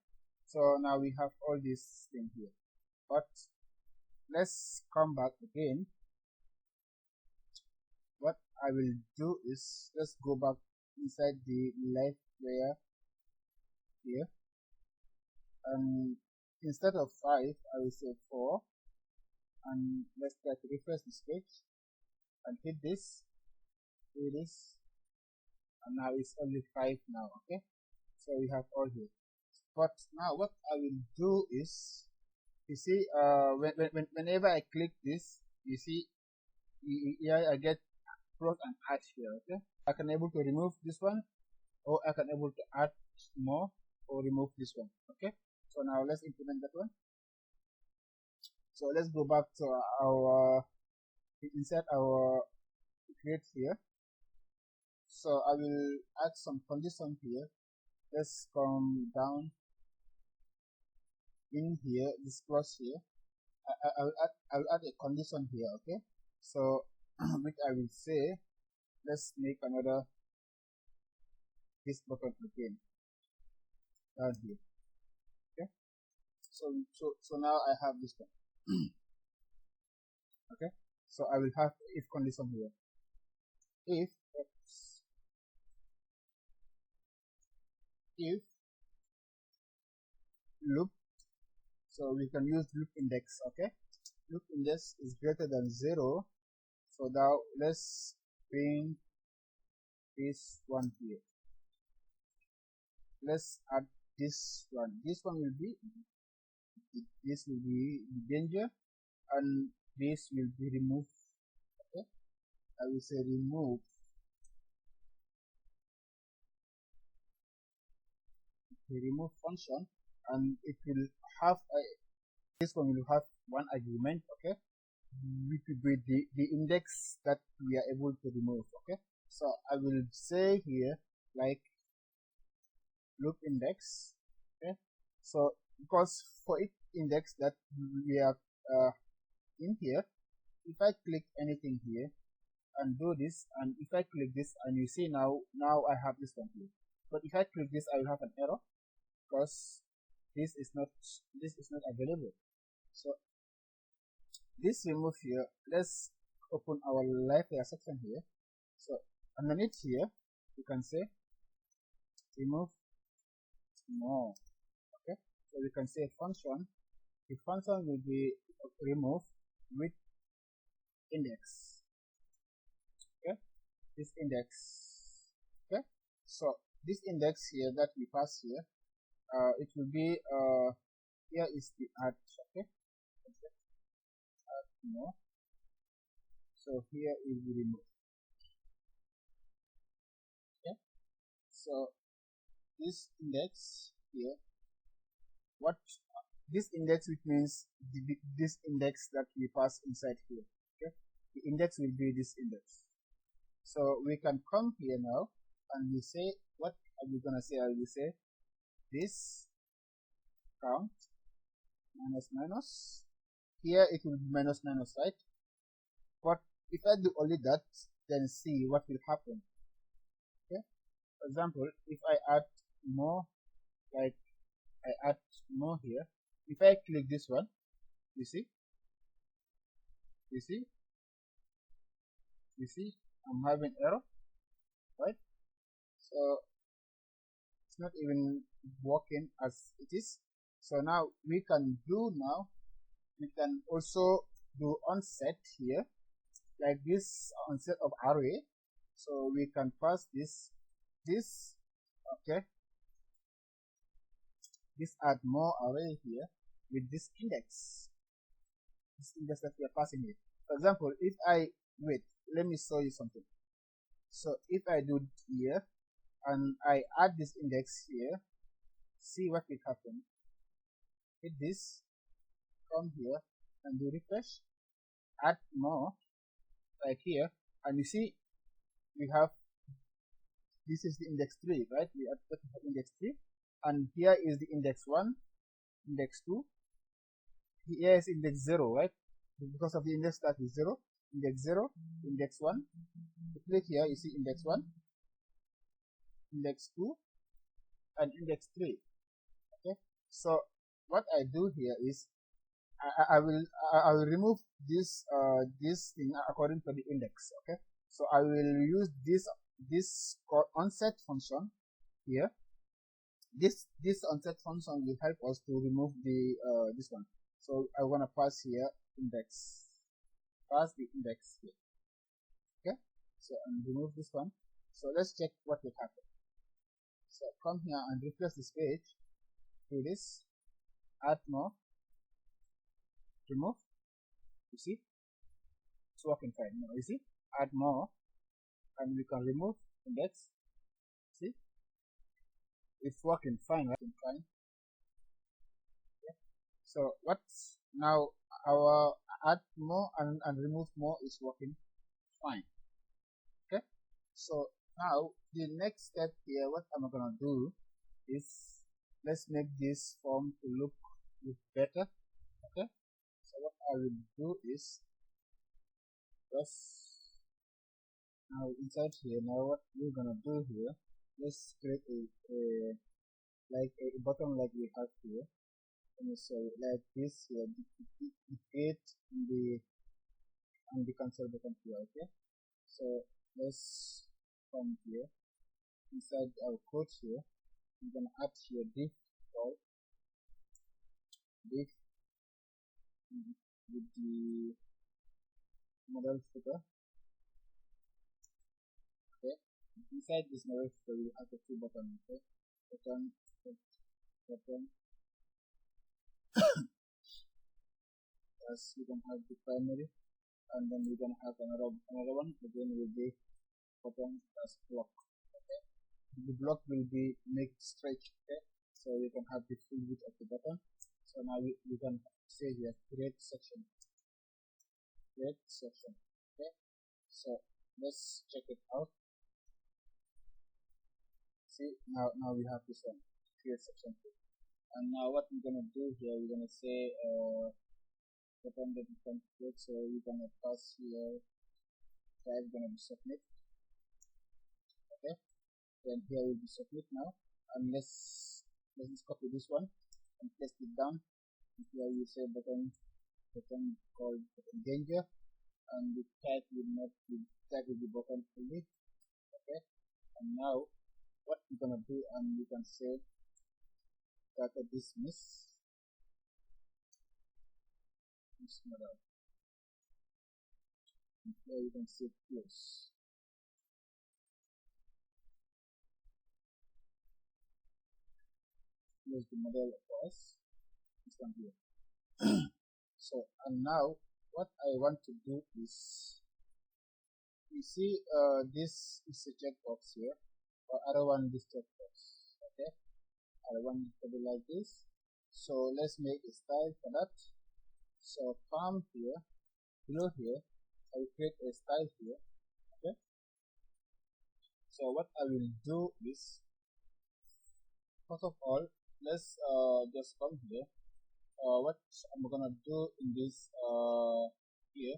so now we have all this thing here, but let's come back again. What I will do is, let's go back inside the LiveWire here, and instead of 5 I will say 4, and let's try to refresh this page and hit this, and now it's only 5 now. Okay, so we have all here. But now what I will do is, you see, whenever I click this, you see, here I get plus and add here. Okay, I can able to remove this one, or I can able to add more or remove this one. Okay, so now let's implement that one. So let's go back to our insert our create here. So I will add some condition here. Let's come down in here, this plus here. I will add a condition here. Okay, so which I will say, let's make another this button again down here. Okay, so now I have this one. Okay, so I will have if condition here. If loop, so we can use loop index. Okay, loop index is greater than 0. So now let's bring this one here. Let's add this one. This one will be, this will be danger, and this will be removed. Okay, I will say remove. The remove function, and it will have this one will have one argument. Okay, which will be the index that we are able to remove. Okay, so I will say here like loop index. Okay, so because for each index that we have in here, if I click anything here and do this, and if I click this, and you see now I have this one here, but if I click this, I will have an error because this is not available. So this remove here, let's open our LiveWire section here. So underneath here you can say remove more. Okay, so we can say function. The function will be remove with index. Okay, this index. Okay, so this index here that we pass here, it will be here is the add. Okay, add more. So here is the remove. Okay, so this index here, what this index, which means this index that we pass inside here. Okay, the index will be this index. So we can come here now and we say, what are we gonna say? I will say this count minus minus. Here it will be minus minus, right? But if I do only that, then see what will happen. Okay. For example, if I add more, like I add more here. If I click this one, you see, you see, you see, I'm having error, right? So it's not even working as it is. So now we can do now. We can also do onset here, like this onset of array. So we can pass this, okay, this add more array here with this index that we are passing here. For example, if I wait, let me show you something. So if I do here and I add this index here, see what will happen. Hit this, come here and do refresh, add more, like here, and you see we have, this is the index 3, right? We have index 3, and here is the index 1, index 2, here is index 0, right? Because of the index that is 0, index 0, index 1. You click here, you see index 1, index 2, and index 3. Okay, so what I do here is I will remove this this thing according to the index. Okay, so I will use this onset function here. This onset function will help us to remove the this one. So I want to pass here index, pass the index here. Okay, so and remove this one. So let's check what will happen. So come here and refresh this page. Do this, add more, remove. You see, it's working fine. Now you see, add more, and we can remove index. See, it's working fine, right? Fine. Okay. So what's now our add more and remove more is working fine. Okay. So now the next step here, what I'm gonna do is, let's make this form to look better. Okay, so what I will do is just now inside here, now what we're gonna do here, let's create a like a button like we have here. Let me show you, like this here, dictate in the console button here. Okay, so let's come here inside our code here. I'm gonna add here div call, div with the model footer. Okay, inside this model footer we have a few buttons. Okay, button, as we can have the primary, and then we're gonna have another one again with the button as block. Okay, the block will be made straight. Okay, so you can have the full width of the button. So now we can say here create section. Okay, so let's check it out. See, now we have this one, create section 2. And now what we're gonna do here, we're gonna say button that we can create. So we're gonna pass here tag, gonna be submit. Okay, then here will be submit now, and let's just copy this one and paste it down. And here you say button called button danger, and the tag will not be tag will be button only. Okay, and now what we're gonna do, and we can say data dismiss model. And here you can say close. Close the model for us. This one here. So and now what I want to do is, you see this is a checkbox here, but I don't want this checkbox. Okay, I want it to be like this. So let's make a style for that. So come here, below here, I will create a style here. Okay, So what I will do is, first of all, let's just come here. What I'm gonna do in this here,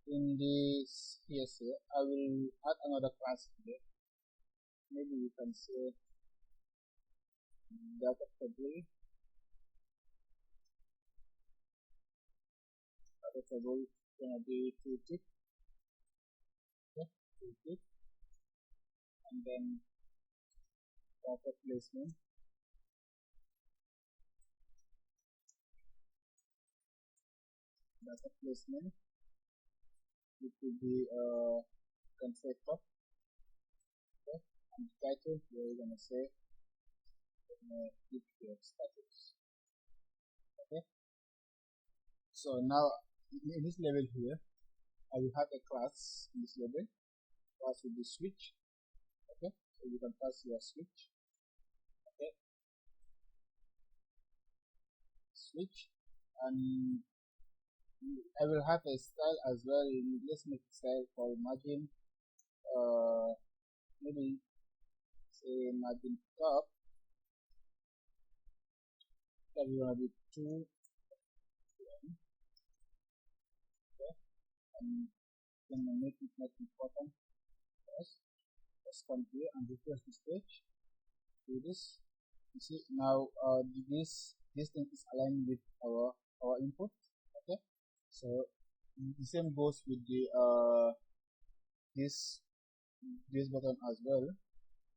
in this here, I will add another class here. Maybe we can say data table. Data table gonna be tooltip. Okay, tooltip, and then data placement. Data placement, it will be concept of, okay, and title we're gonna say if your status. Okay, so now in this level here, I will have a class in this level. Class will be switch. Okay, so you can pass your switch. Okay, switch, and I will have a style as well. Let's make a style for margin. Maybe say margin top. That will gonna be 2. Okay, and then make it not important. Yes, let's come here and refresh this page. Do this. You see now this thing is aligned with our input. Okay, so the same goes with the this button as well.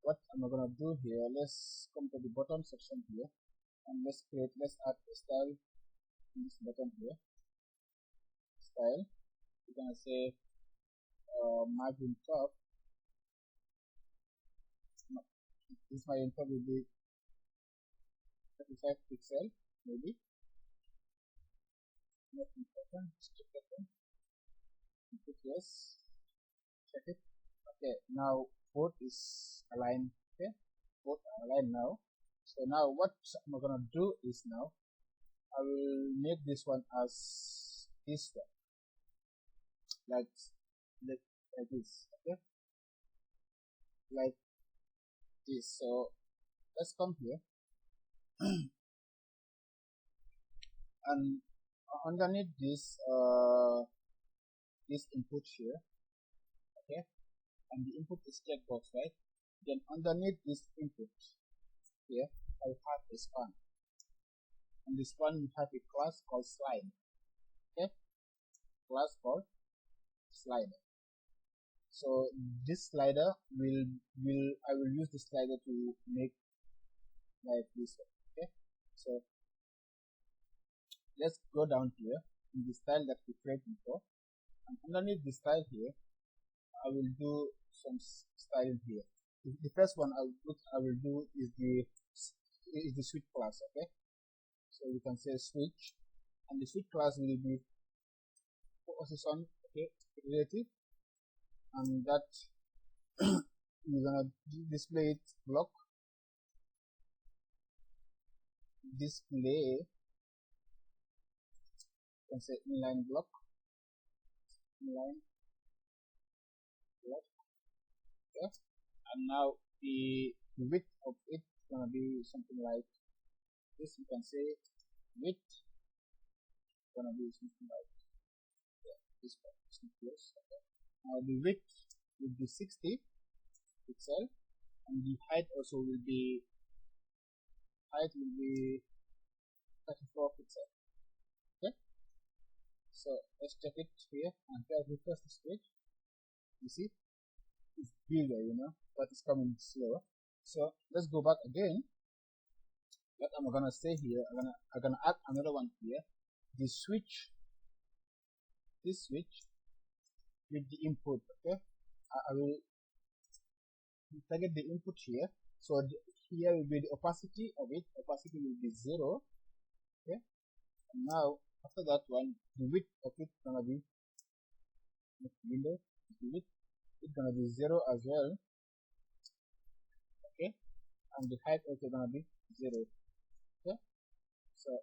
What am I gonna do here? Let's come to the bottom section here, and let's add a style in this button here. Style, we're gonna say margin top. This margin top will be 35 pixel, maybe. Not important. Check that one. Input yes. Check it. Okay, now both is aligned. Okay, both are aligned now. So now what I'm gonna do is, now I will make this one as this one, like this. Okay, like this. So let's come here and underneath this this input here. Okay, and the input is checkbox, right? Then underneath this input here, I have a span, and this one we have a class called slide. Okay, class called slider. So this slider I will use this slider to make like this one. Okay, so let's go down here in the style that we created before, and underneath the style here, I will do some style here. The first one I will do is the switch class. Okay, so you can say switch, and the switch class will be position, okay, relative, and that you're gonna display it block, display, you can say inline block, inline block. Okay, and now the width of it is gonna be something like this. You can say width gonna be something like, yeah, this one is close. Okay, now the width will be 60 pixel, and the height also will be 34 pixel. Okay, so let's check it here, and here refresh this page. You see it's bigger, but it's coming slower. So let's go back again. What I'm gonna say here, I'm gonna add another one here. This switch with the input. Okay, I will target the input here. So here will be the opacity of it. Opacity will be 0. Okay, and now after that one, the width of it gonna be window. The width is gonna be 0 as well. Okay, and the height also gonna be 0. Okay, so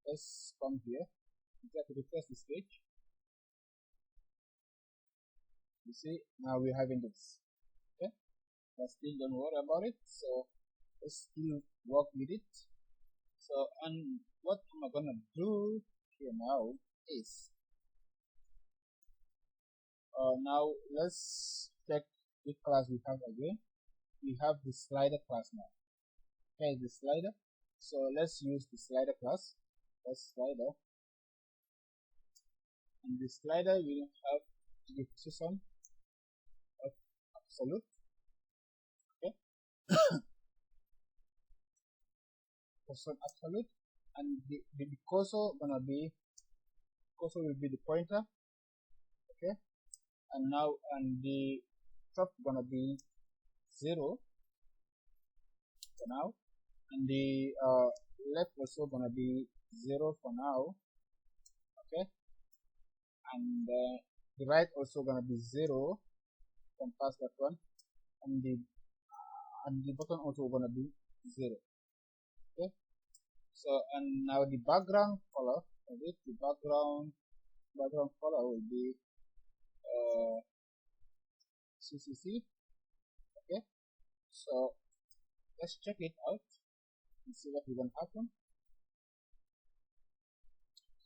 let's come here and try to refresh this page. You see now we're having this. but still don't worry about it. So let's still work with it. So, and what am I gonna do here now is now let's check which class we have again. We have the slider class now. Okay, the slider. So let's use the slider class. That's slider. And the slider will have the position of absolute. Okay. Position absolute. And the cursor gonna be cursor will be the pointer. Okay. And now and the top gonna be 0 for now, and the left also gonna be 0 for now. Okay, and the right also gonna be 0 from past that one, and the bottom also gonna be 0. Okay, so and now the background color of it, the background color will be CCC. Okay, so let's check it out and see what is going to happen.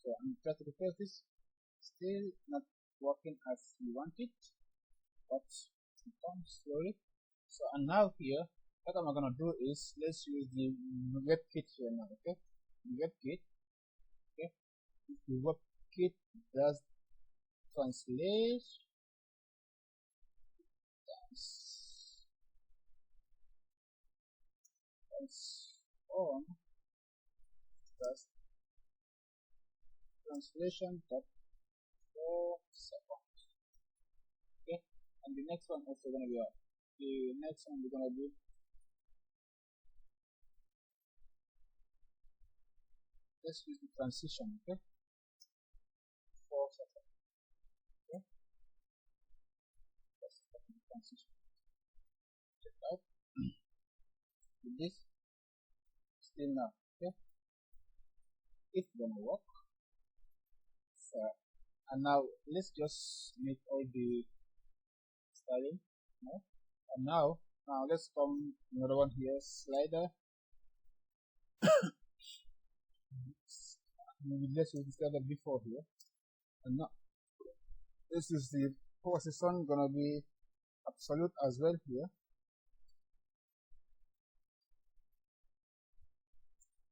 So I'm trying to refresh this, still not working as we want it, but it comes slowly. So and now here, what I'm gonna do is let's use the WebKit here now. Okay, the WebKit. Okay, the WebKit does translate. On does translation dot 4 seconds. Okay, and the next one also gonna be the next one we're gonna do. Let's use the transition. Okay, 4 seconds. Okay, let's start the transition. Check out with this still now. Okay, it's gonna work. So and now let's just make all the styling. No? And now let's come another one here, slider. Let's use the slider before here, and now this is the position gonna be absolute as well here.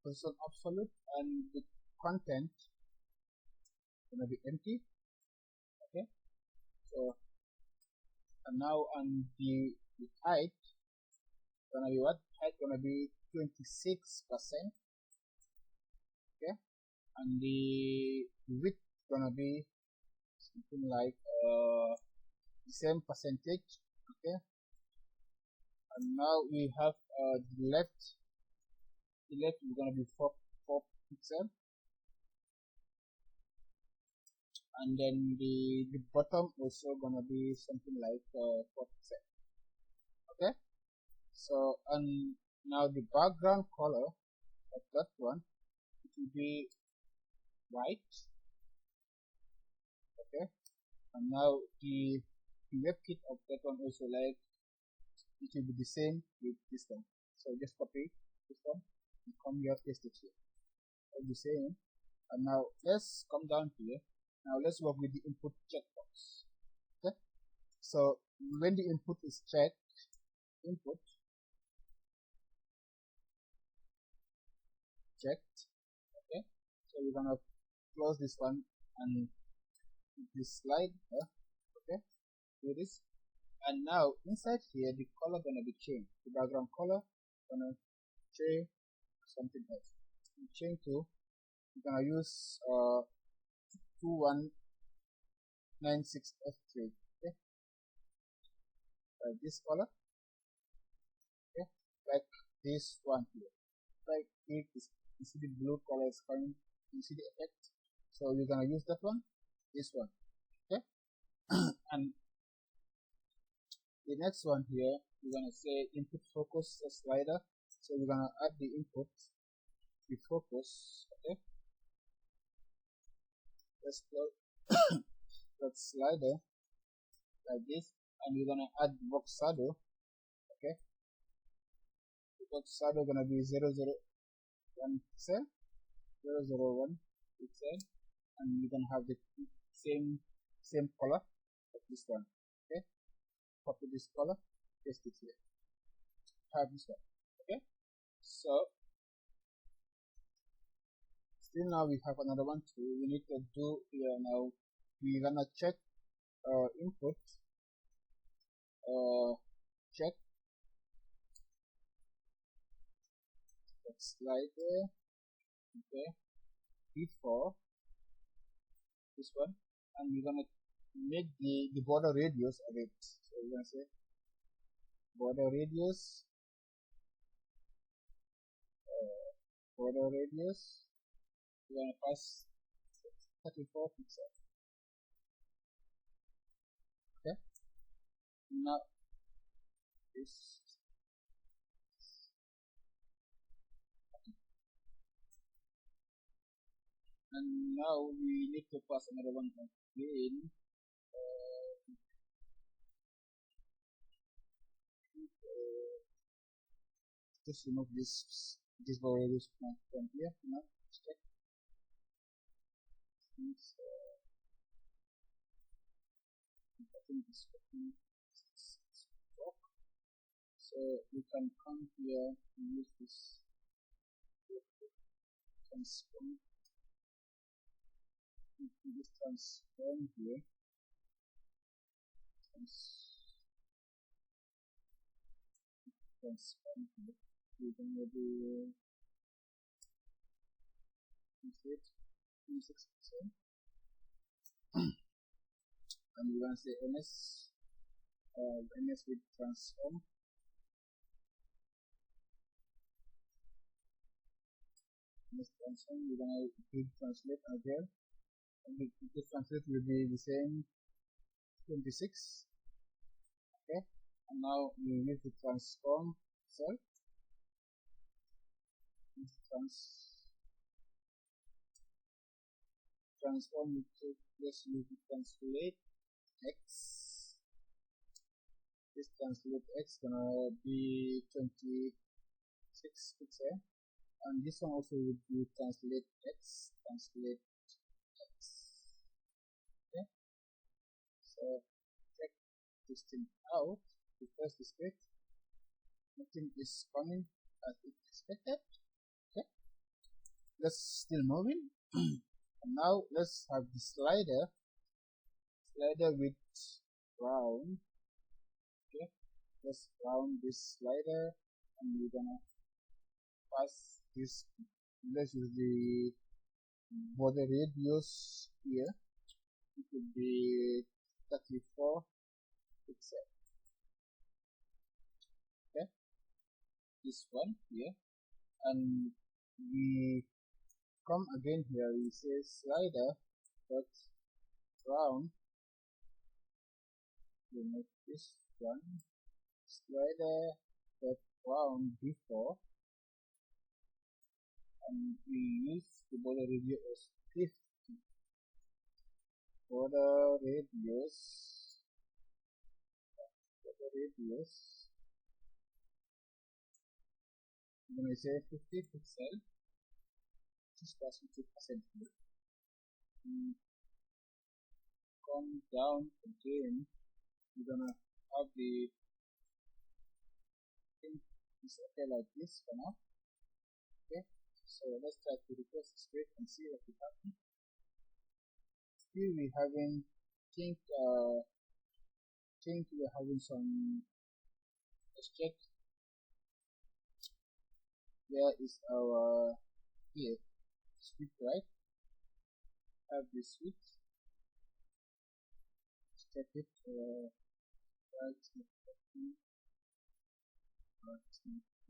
Position absolute, and the content gonna be empty. Okay, so and now and the height gonna be what? Height gonna be 26%. Okay, and the width gonna be something like the same percentage. Okay, and now we have the left is gonna be 4 pixels, and then the bottom also gonna be something like 4 pixels. Okay, so and now the background color of that one, it will be white. Okay, and now the WebKit of that one also, like, it will be the same with this one. So just copy this one and come here, paste it here. All the same. And now let's come down here. Now let's work with the input checkbox. Okay, so when the input is checked, input checked. Okay, so we're gonna close this one and this slide. Okay, do this, and now inside here the color gonna be changed. The background color gonna change something else. We change to, we're gonna use 2196F3. Okay, like this color. Okay, like this one here. Like if you see the blue color is coming, you see the effect. So we're gonna use that one, this one. Okay, and the next one here, we're gonna say input focus slider. So we're gonna add the input, the focus. Okay, let's close that slider like this, and we're gonna add box shadow. Okay, default shadow gonna be 001 pixel, 001 pixel, and you can have the same color of this one. Okay, copy this color, paste it here. Have this one. Okay, so still now we have another one too. We need to do here now. We're gonna check input. Check slider. Okay, before this one, and we're gonna make the border radius of it. So we're gonna say border radius, we're gonna pass 34 pixels. Okay, now this, and now we need to pass another one again. Just remove this border radius from here. Now let's check. I think it's working. So you can come here and use this transform. This transform here. Transform here. You can maybe translate 26%. And you want to say ms with transform. Ms transform, you're gonna click translate again, and the translate will be the same 26. Okay, and now you need to transform cell. Transform to yes, you translate x. This translate x gonna be 26 pixel, and this one also would be translate x. Okay, so check this thing out. Refresh the script. Nothing is coming as expected. Okay, let's still moving. And now let's have the slider with round. Okay, let's round this slider, and we're gonna pass this. Let's use the border radius here. It will be 34 pixels. Okay, this one here, and we come again here. We say slider dot round. We make this one slider dot round before, and we use the border radius as 50. Border radius. When I say 50 pixel, just pass 50% here. Come down again. We're gonna have the thing is okay like this for now. Okay, so let's try to request the script and see what will happen. Still we having think we're having some. Let's check. Where is our here script, right? Have this script. Let's check it.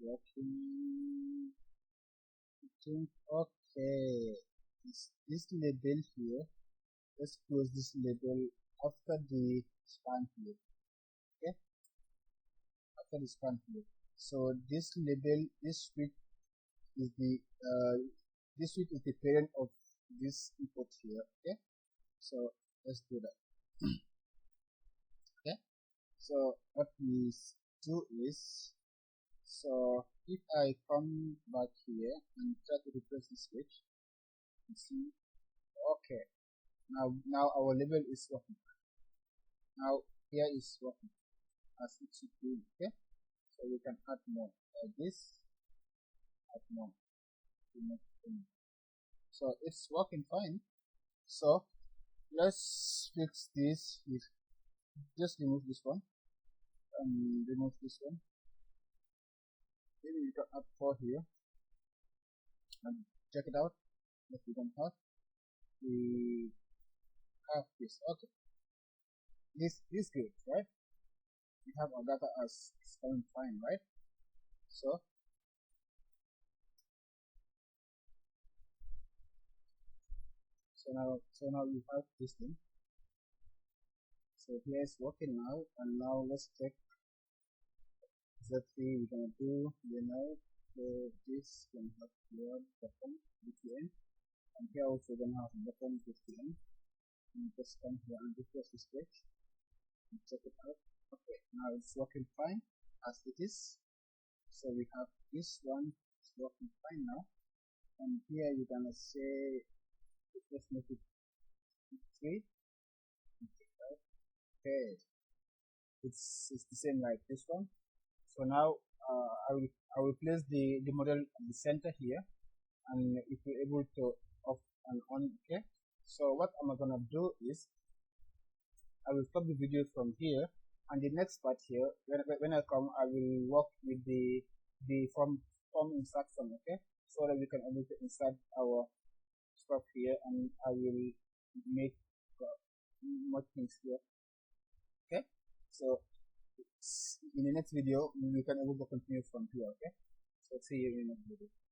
Working. Okay, this label here, let's close this label after the span here. Okay, after the span here. So this label, this suite is the parent of this input here. Okay, so let's do that. Okay, so what we do is So if I come back here and try to replace this switch, you see, okay, now our level is working. Now here is working as it should be. Okay, so we can add more like this, add more. So it's working fine. So let's fix this. Just remove this one and remove this one. Maybe we can add 4 here and check it out. If we don't have, we have this. Okay, this good, right? We have our data as it's going fine, right? So now we have this thing. So here it's working now, and now let's check exactly we're gonna do. Now this can have your button VPN, and here also we're gonna have button VPN. And just come here and refresh this page and check it out. Okay, now it's working fine as it is. So we have this one, it's working fine now. And here you're gonna say, let's make it 3. Okay, it's the same like this one. So now I will place the model at the center here, and if you're able to off and on. Okay, so what I'm gonna do is I will stop the video from here, and the next part here, when I come, I will work with the form instruction. Okay, so that we can able to insert our stuff here, and I will make more things here. Okay, so in the next video we can able to continue from here. Okay, so see you in the next video.